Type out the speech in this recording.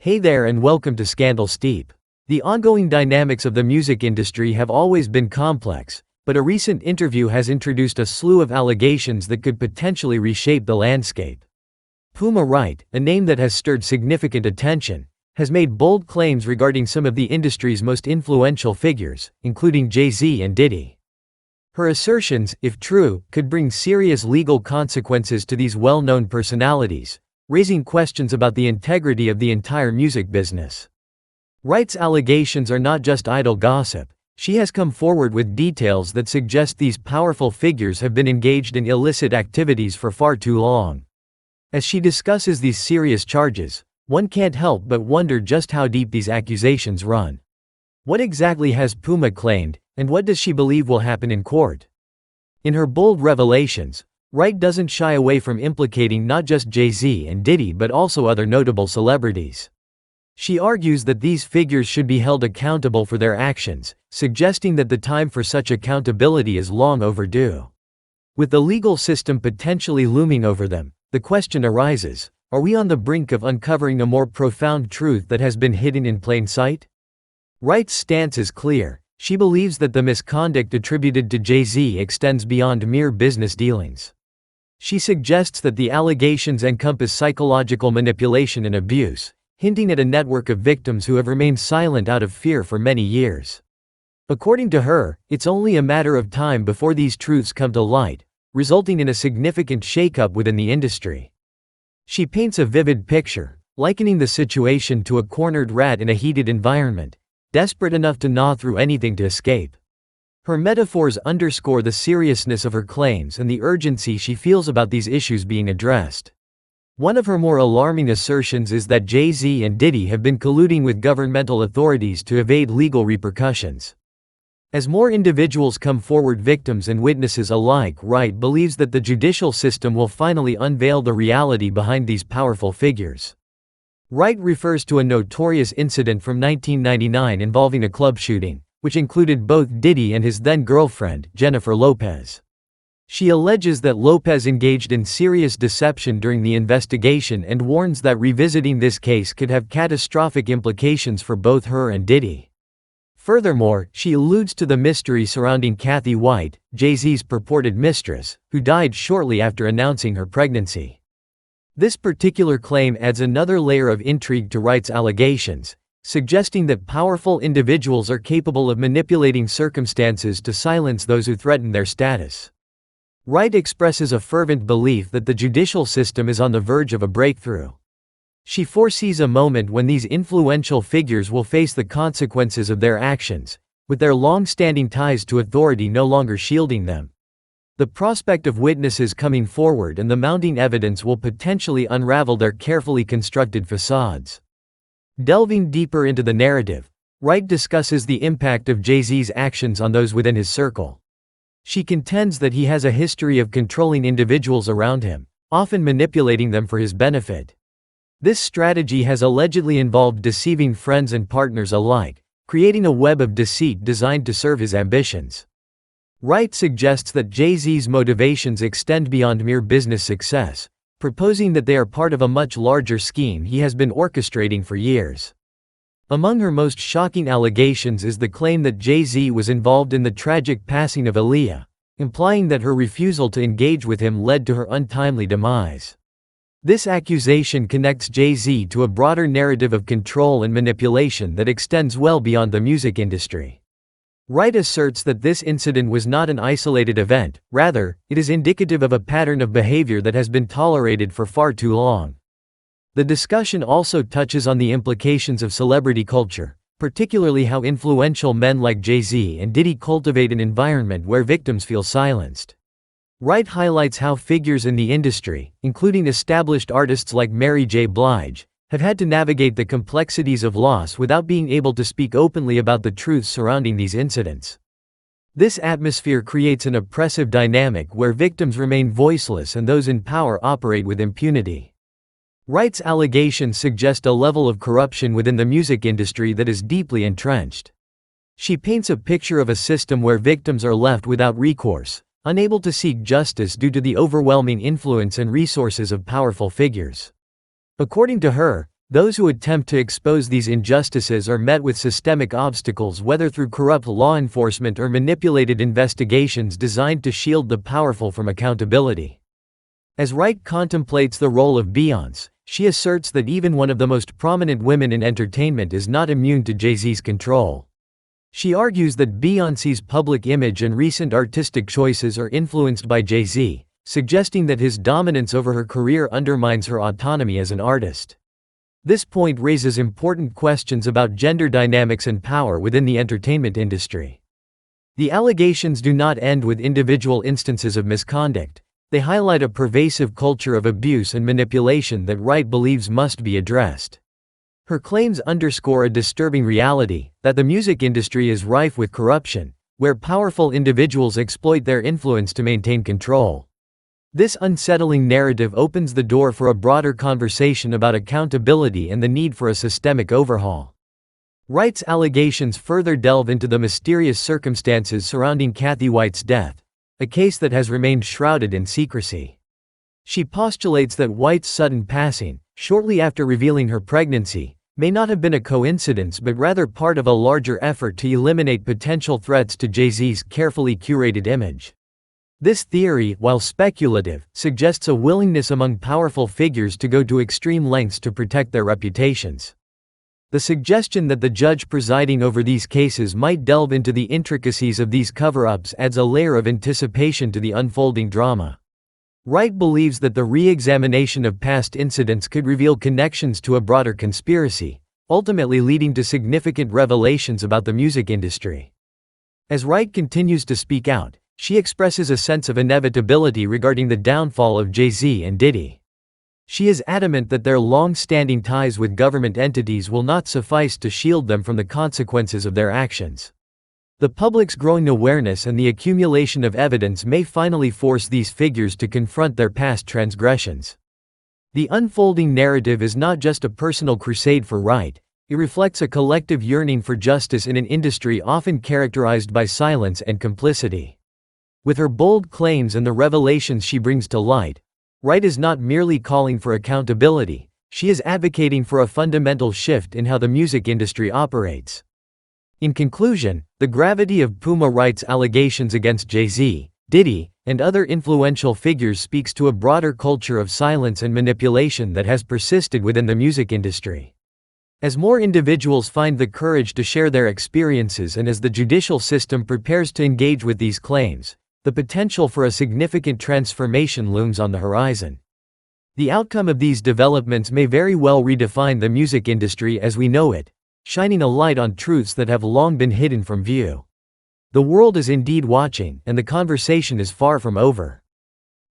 Hey there and welcome to Scandal Steep. The ongoing dynamics of the music industry have always been complex, but a recent interview has introduced a slew of allegations that could potentially reshape the landscape. Puma Wright, a name that has stirred significant attention, has made bold claims regarding some of the industry's most influential figures, including Jay-Z and Diddy. Her assertions, if true, could bring serious legal consequences to these well-known personalities, raising questions about the integrity of the entire music business. Wright's allegations are not just idle gossip. She has come forward with details that suggest these powerful figures have been engaged in illicit activities for far too long. As she discusses these serious charges, one can't help but wonder just how deep these accusations run. What exactly has Puma claimed, and what does she believe will happen in court? In her bold revelations, Wright doesn't shy away from implicating not just Jay-Z and Diddy but also other notable celebrities. She argues that these figures should be held accountable for their actions, suggesting that the time for such accountability is long overdue. With the legal system potentially looming over them, the question arises, are we on the brink of uncovering a more profound truth that has been hidden in plain sight? Wright's stance is clear. She believes that the misconduct attributed to Jay-Z extends beyond mere business dealings. She suggests that the allegations encompass psychological manipulation and abuse, hinting at a network of victims who have remained silent out of fear for many years. According to her, it's only a matter of time before these truths come to light, resulting in a significant shakeup within the industry. She paints a vivid picture, likening the situation to a cornered rat in a heated environment, desperate enough to gnaw through anything to escape. Her metaphors underscore the seriousness of her claims and the urgency she feels about these issues being addressed. One of her more alarming assertions is that Jay-Z and Diddy have been colluding with governmental authorities to evade legal repercussions. As more individuals come forward, victims and witnesses alike, Wright believes that the judicial system will finally unveil the reality behind these powerful figures. Wright refers to a notorious incident from 1999 involving a club shooting, which included both Diddy and his then-girlfriend, Jennifer Lopez. She alleges that Lopez engaged in serious deception during the investigation and warns that revisiting this case could have catastrophic implications for both her and Diddy. Furthermore, she alludes to the mystery surrounding Kathy White, Jay-Z's purported mistress, who died shortly after announcing her pregnancy. This particular claim adds another layer of intrigue to Wright's allegations, suggesting that powerful individuals are capable of manipulating circumstances to silence those who threaten their status. Wright expresses a fervent belief that the judicial system is on the verge of a breakthrough. She foresees a moment when these influential figures will face the consequences of their actions, with their long-standing ties to authority no longer shielding them. The prospect of witnesses coming forward and the mounting evidence will potentially unravel their carefully constructed facades. Delving deeper into the narrative, Wright discusses the impact of Jay-Z's actions on those within his circle. She contends that he has a history of controlling individuals around him, often manipulating them for his benefit. This strategy has allegedly involved deceiving friends and partners alike, creating a web of deceit designed to serve his ambitions. Wright suggests that Jay-Z's motivations extend beyond mere business success, proposing that they are part of a much larger scheme he has been orchestrating for years. Among her most shocking allegations is the claim that Jay-Z was involved in the tragic passing of Aaliyah, implying that her refusal to engage with him led to her untimely demise. This accusation connects Jay-Z to a broader narrative of control and manipulation that extends well beyond the music industry. Wright asserts that this incident was not an isolated event, rather, it is indicative of a pattern of behavior that has been tolerated for far too long. The discussion also touches on the implications of celebrity culture, particularly how influential men like Jay-Z and Diddy cultivate an environment where victims feel silenced. Wright highlights how figures in the industry, including established artists like Mary J. Blige, have had to navigate the complexities of loss without being able to speak openly about the truths surrounding these incidents. This atmosphere creates an oppressive dynamic where victims remain voiceless and those in power operate with impunity. Wright's allegations suggest a level of corruption within the music industry that is deeply entrenched. She paints a picture of a system where victims are left without recourse, unable to seek justice due to the overwhelming influence and resources of powerful figures. According to her, Those who attempt to expose these injustices are met with systemic obstacles, whether through corrupt law enforcement or manipulated investigations designed to shield the powerful from accountability. As Wright contemplates the role of Beyoncé, she asserts that even one of the most prominent women in entertainment is not immune to Jay-Z's control. She argues that Beyoncé's public image and recent artistic choices are influenced by Jay-Z, suggesting that his dominance over her career undermines her autonomy as an artist. This point raises important questions about gender dynamics and power within the entertainment industry. The allegations do not end with individual instances of misconduct. They highlight a pervasive culture of abuse and manipulation that Wright believes must be addressed. Her claims underscore a disturbing reality, that the music industry is rife with corruption, where powerful individuals exploit their influence to maintain control. This unsettling narrative opens the door for a broader conversation about accountability and the need for a systemic overhaul. Wright's allegations further delve into the mysterious circumstances surrounding Kathy White's death, a case that has remained shrouded in secrecy. She postulates that White's sudden passing, shortly after revealing her pregnancy, may not have been a coincidence but rather part of a larger effort to eliminate potential threats to Jay-Z's carefully curated image. This theory, while speculative, suggests a willingness among powerful figures to go to extreme lengths to protect their reputations. The suggestion that the judge presiding over these cases might delve into the intricacies of these cover-ups adds a layer of anticipation to the unfolding drama. Wright believes that the re-examination of past incidents could reveal connections to a broader conspiracy, ultimately leading to significant revelations about the music industry. As Wright continues to speak out, she expresses a sense of inevitability regarding the downfall of Jay-Z and Diddy. She is adamant that their long-standing ties with government entities will not suffice to shield them from the consequences of their actions. The public's growing awareness and the accumulation of evidence may finally force these figures to confront their past transgressions. The unfolding narrative is not just a personal crusade for Wright, it reflects a collective yearning for justice in an industry often characterized by silence and complicity. With her bold claims and the revelations she brings to light, Wright is not merely calling for accountability, she is advocating for a fundamental shift in how the music industry operates. In conclusion, the gravity of Puma Wright's allegations against Jay-Z, Diddy, and other influential figures speaks to a broader culture of silence and manipulation that has persisted within the music industry. As more individuals find the courage to share their experiences and as the judicial system prepares to engage with these claims, the potential for a significant transformation looms on the horizon. The outcome of these developments may very well redefine the music industry as we know it, shining a light on truths that have long been hidden from view. The world is indeed watching, and the conversation is far from over.